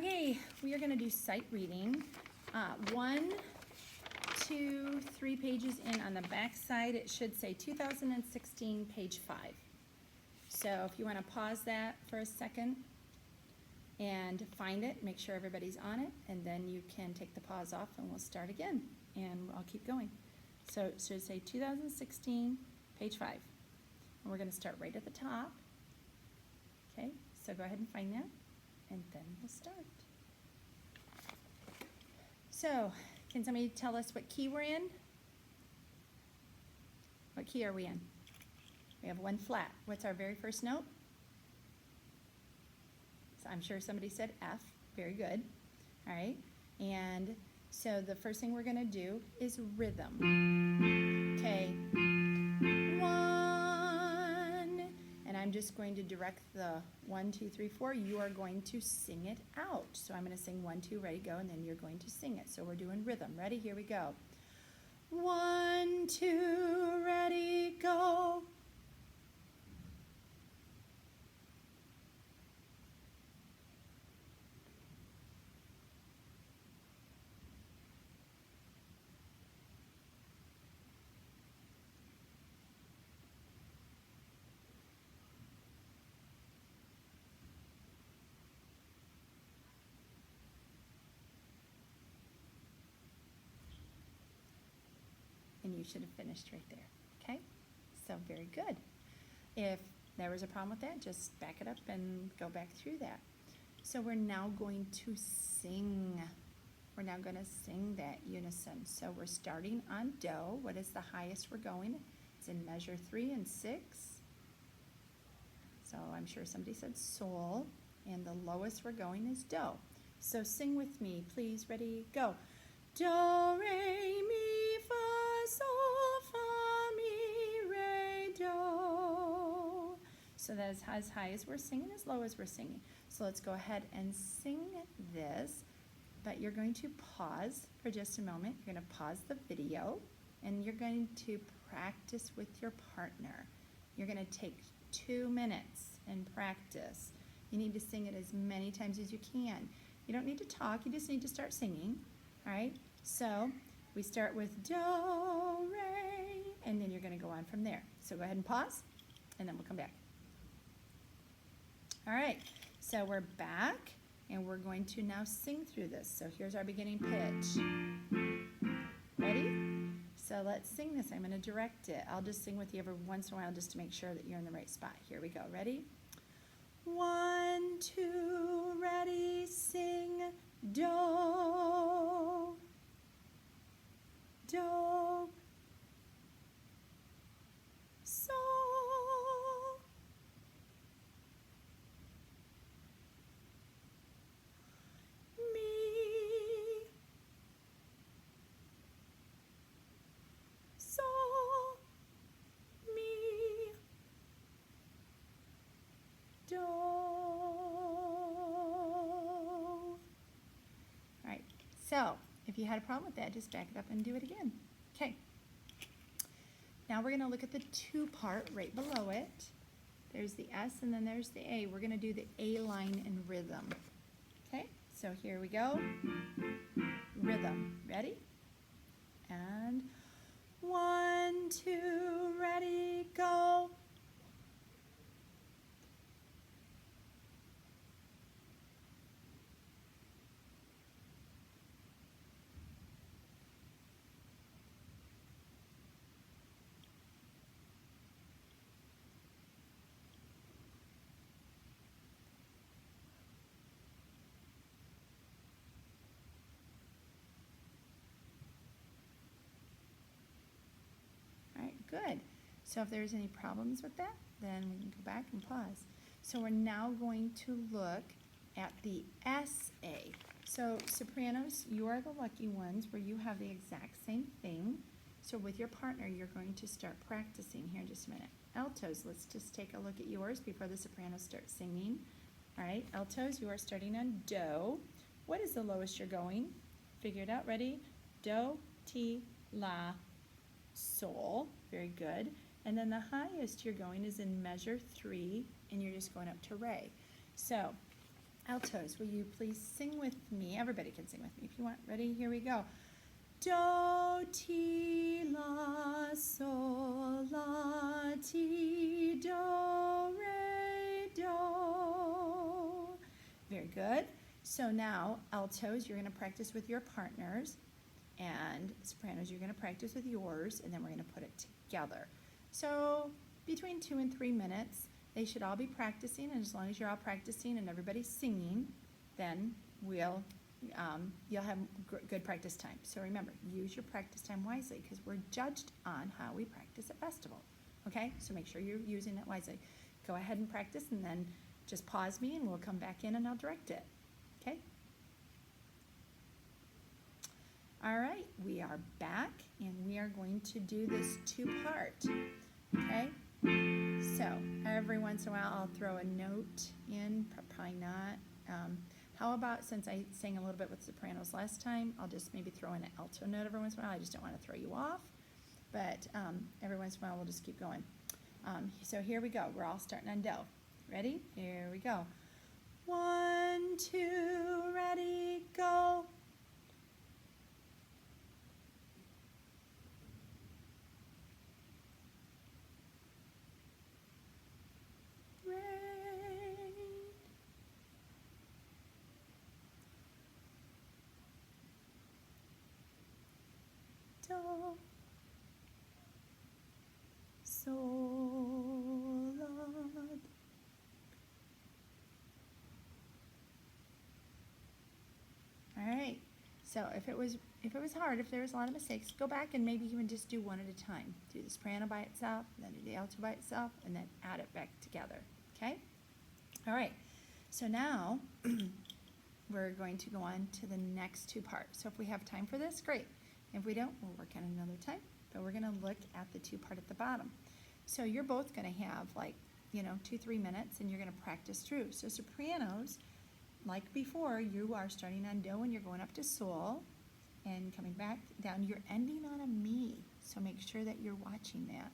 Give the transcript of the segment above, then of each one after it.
Okay, we are going to do sight reading. 1, 2, 3 pages in on the back side, it should say 2016, page 5. So if you want to pause that for a second and find it, make sure everybody's on it, and then you can take the pause off and we'll start again, and I'll keep going. So it should say 2016, page 5. And we're going to start right at the top. Okay, so go ahead and find that, and then we'll start. So, can somebody tell us what key we're in? What key are we in? We have 1 flat. What's our very first note? So I'm sure somebody said F. Very good. All right. And so the first thing we're going to do is rhythm. Okay. 1. And I'm just going to direct the 1, 2, 3, 4. You are going to sing it out. So I'm going to sing 1, 2, ready, go, and then you're going to sing it. So we're doing rhythm. Ready? Here we go. 1, 2, ready, go. And you should have finished right there, okay? So very good. If there was a problem with that, just back it up and go back through that. So we're now going to sing. We're now going to sing that unison. So we're starting on do. What is the highest we're going? It's in measure 3 and 6. So I'm sure somebody said sol. And the lowest we're going is do. So sing with me, please. Ready, go. Do, re, mi, fa, sol, fa, mi, re, do. So that is as high as we're singing, as low as we're singing. So let's go ahead and sing this, but you're going to pause for just a moment. You're going to pause the video, and you're going to practice with your partner. You're going to take 2 minutes and practice. You need to sing it as many times as you can. You don't need to talk, you just need to start singing. All right, so we start with do, re, and then you're going to go on from there. So go ahead and pause, and then we'll come back. All right, so we're back, and we're going to now sing through this. So here's our beginning pitch. Ready? So let's sing this. I'm going to direct it. I'll just sing with you every once in a while just to make sure that you're in the right spot. Here we go. Ready? 1, 2, ready, sing, do, do, sol, mi, sol, mi, do. Alright, so if you had a problem with that, just back it up and do it again. Okay. Now we're going to look at the 2 part right below it. There's the S and then there's the A. We're going to do the A line in rhythm. Okay, so here we go. Rhythm. Ready? And 1, 2, ready, go. Good. So if there's any problems with that, then we can go back and pause. So we're now going to look at the SA. So sopranos, you are the lucky ones where you have the exact same thing. So with your partner, you're going to start practicing here in just a minute. Altos, let's just take a look at yours before the sopranos start singing. All right, altos, you are starting on do. What is the lowest you're going? Figure it out. Ready? Do, ti, la, sol. Very good. And then the highest you're going is in measure 3, and you're just going up to re. So Altos, will you please sing with me? Everybody can sing with me if you want. Ready? Here we go. Do, ti, la, sol, la, ti, do, re, do. Very good. So now, altos, you're going to practice with your partners, and sopranos, you're going to practice with yours, and then we're going to put it together. So between 2 and 3 minutes, they should all be practicing, and as long as you're all practicing and everybody's singing, then you'll have good practice time. So remember, use your practice time wisely, because we're judged on how we practice at festival. Okay, so make sure you're using it wisely. Go ahead and practice, and then just pause me, and we'll come back in and I'll direct it. Okay? All right, we are back, and we are going to do this two-part. Okay? So every once in a while I'll throw a note in, probably not. How about, since I sang a little bit with sopranos last time, I'll just maybe throw in an alto note every once in a while. I just don't want to throw you off, but every once in a while we'll just keep going. So here we go. We're all starting on do. Ready? Here we go. 1, 2, ready, go. Do, sol, la. All right. So if it was hard, if there was a lot of mistakes, go back and maybe even just do one at a time. Do the soprano by itself, then do the alto by itself, and then add it back together. Okay? All right. So now we're going to go on to the next two parts. So if we have time for this, great. If we don't, we'll work on another time. But we're going to look at the two part at the bottom. So you're both going to have 2-3 minutes, and you're going to practice through. So sopranos, like before, you are starting on do and you're going up to sol and coming back down. You're ending on a mi, so make sure that you're watching that.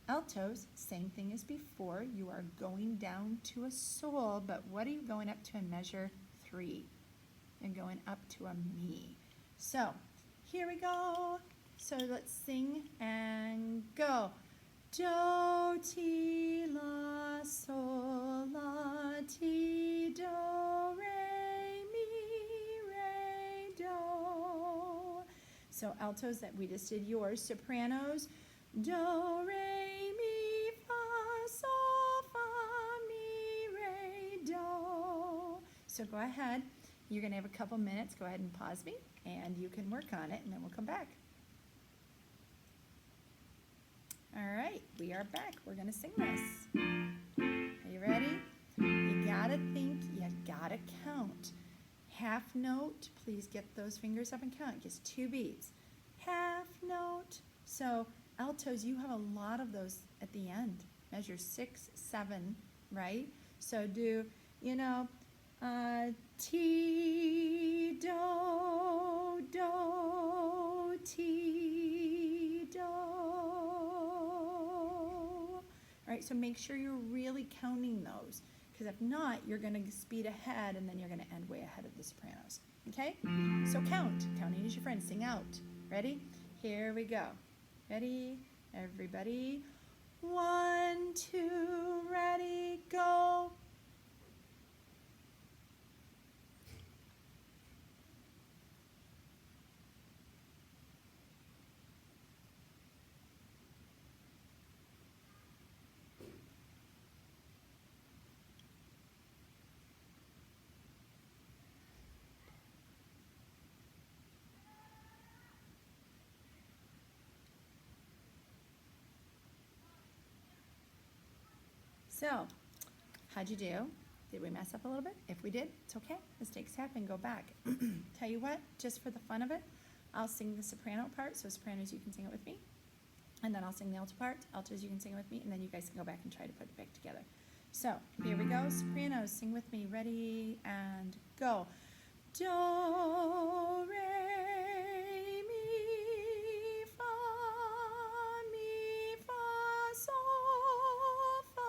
Altos, same thing as before. You are going down to a sol, but what are you going up to in measure 3? You're going up to a mi. So here we go. So let's sing and go. Do, ti, la, sol, la, ti, do, re, mi, re, do. So altos, that we just did yours. Sopranos, do, re, mi, fa, sol, fa, mi, re, do. So go ahead. You're going to have a couple minutes. Go ahead and pause me, and you can work on it, and then we'll come back. All right, we are back. We're going to sing this. Are you ready? You got to think, you got to count. Half note, please get those fingers up and count. It gets 2 beats. Half note. So altos, you have a lot of those at the end. Measure 6, 7, right? So do, ti, do, do, ti, do. All right, so make sure you're really counting those, because if not, you're going to speed ahead, and then you're going to end way ahead of the sopranos. Okay? So count. Counting is your friend. Sing out. Ready? Here we go. Ready? Everybody. 1, 2, ready, go. So, how'd you do? Did we mess up a little bit? If we did, it's okay. Mistakes happen. Go back. Tell you what, just for the fun of it, I'll sing the soprano part. So sopranos, you can sing it with me. And then I'll sing the alto part. Altos, you can sing it with me. And then you guys can go back and try to put it back together. So, here we go. Sopranos, sing with me. Ready, and go. Do, re, mi, fa, sol, fa,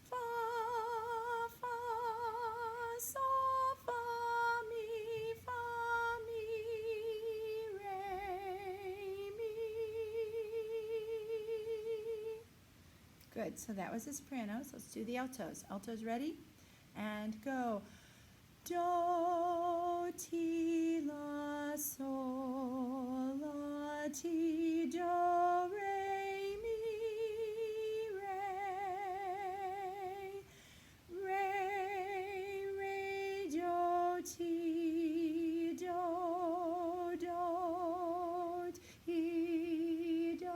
fa, Good. So that was the sopranos. Let's do the altos. Altos ready? And go. Do, ti, la, sol, la, ti, do, re, mi, re. Re, re, do, ti, do, do, ti, do.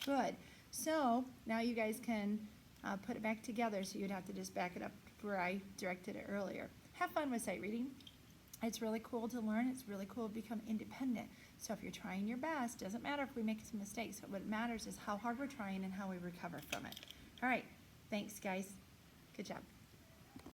Good. So now you guys can put it back together, so you'd have to just back it up where I directed it earlier. Have fun with sight reading. It's really cool to learn. It's really cool to become independent. So if you're trying your best, doesn't matter if we make some mistakes. What matters is how hard we're trying and how we recover from it. All right. Thanks, guys. Good job.